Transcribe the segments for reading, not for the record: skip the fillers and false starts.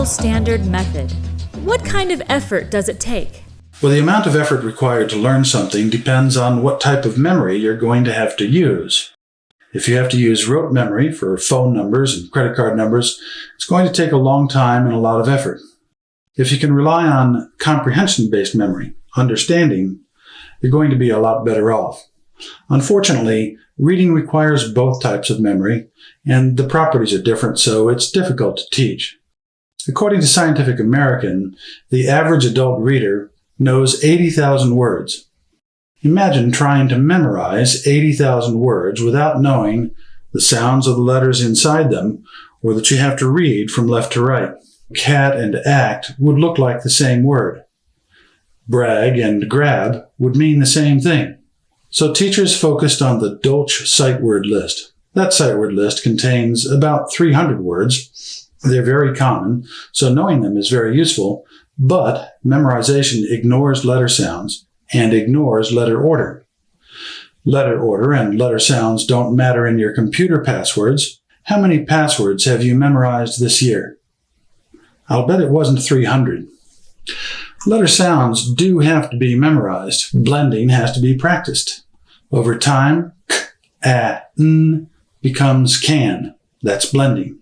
Standard method. What kind of effort does it take? Well, the amount of effort required to learn something depends on what type of memory you're going to have to use. If you have to use rote memory for phone numbers and credit card numbers, it's going to take a long time and a lot of effort. If you can rely on comprehension-based memory, understanding, you're going to be a lot better off. Unfortunately, reading requires both types of memory, and the properties are different, so it's difficult to teach. According to Scientific American, the average adult reader knows 80,000 words. Imagine trying to memorize 80,000 words without knowing the sounds of the letters inside them, or that you have to read from left to right. Cat and act would look like the same word. Brag and grab would mean the same thing. So teachers focused on the Dolch sight word list. That sight word list contains about 300 words. They're very common, so knowing them is very useful, but memorization ignores letter sounds and ignores letter order. Letter order and letter sounds don't matter in your computer passwords. How many passwords have you memorized this year? I'll bet it wasn't 300. Letter sounds do have to be memorized. Blending has to be practiced. Over time, k, a, n becomes can. That's blending.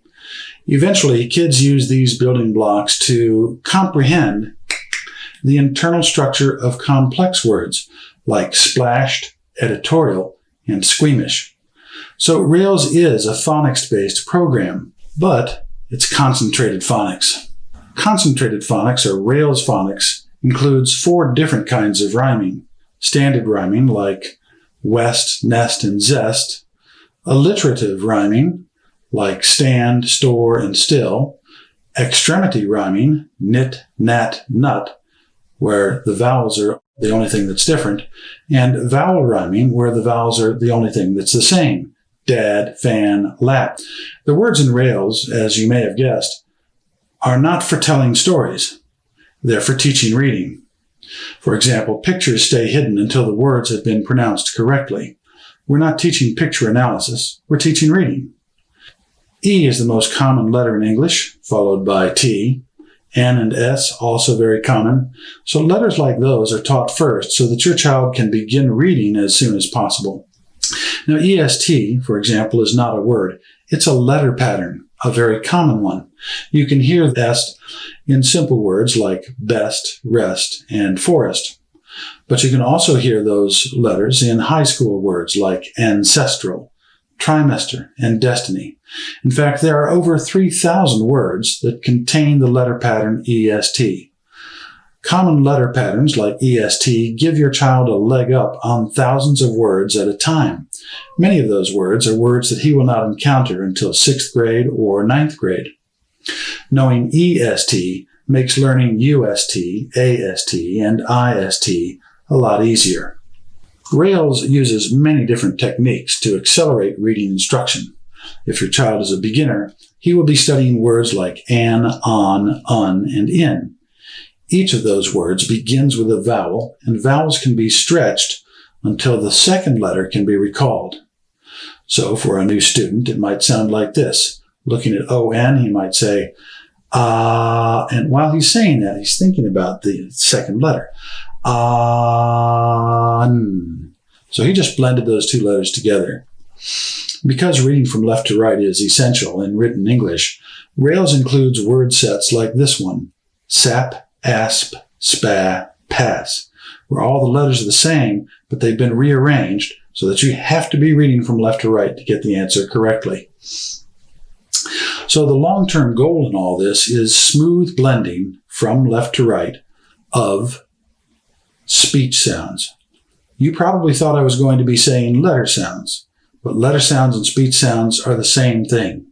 Eventually, kids use these building blocks to comprehend the internal structure of complex words like splashed, editorial, and squeamish. So Rails is a phonics-based program, but it's concentrated phonics. Concentrated phonics, or Rails phonics, includes 4 different kinds of rhyming. Standard rhyming, like west, nest, and zest. Alliterative rhyming, like stand, store, and still. Extremity rhyming, knit, nat, nut, where the vowels are the only thing that's different. And vowel rhyming, where the vowels are the only thing that's the same. Dad, fan, lap. The words in Rails, as you may have guessed, are not for telling stories. They're for teaching reading. For example, pictures stay hidden until the words have been pronounced correctly. We're not teaching picture analysis. We're teaching reading. E is the most common letter in English, followed by T. N and S, also very common. So letters like those are taught first so that your child can begin reading as soon as possible. Now, EST, for example, is not a word. It's a letter pattern, a very common one. You can hear est in simple words like best, rest, and forest. But you can also hear those letters in high school words like ancestral, trimester, and destiny. In fact, there are over 3,000 words that contain the letter pattern EST. Common letter patterns like EST give your child a leg up on thousands of words at a time. Many of those words are words that he will not encounter until 6th grade or 9th grade. Knowing EST makes learning UST, AST, and IST a lot easier. Rails uses many different techniques to accelerate reading instruction. If your child is a beginner, he will be studying words like an, on, un, and in. Each of those words begins with a vowel, and vowels can be stretched until the second letter can be recalled. So for a new student, it might sound like this. Looking at O-N, he might say, and while he's saying that, he's thinking about the second letter. So he just blended those 2 letters together. Because reading from left to right is essential in written English, Rails includes word sets like this one, sap, asp, spa, pass, where all the letters are the same, but they've been rearranged so that you have to be reading from left to right to get the answer correctly. So the long-term goal in all this is smooth blending from left to right of speech sounds. You probably thought I was going to be saying letter sounds, but letter sounds and speech sounds are the same thing.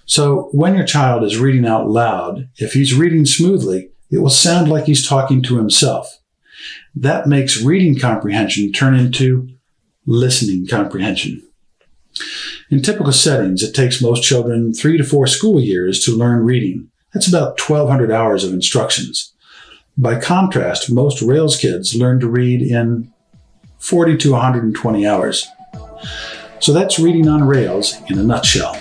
So when your child is reading out loud, if he's reading smoothly, it will sound like he's talking to himself. That makes reading comprehension turn into listening comprehension. In typical settings, it takes most children 3 to 4 school years to learn reading. That's about 1,200 hours of instructions. By contrast, most Rails kids learn to read in 40 to 120 hours. So that's reading on Rails in a nutshell.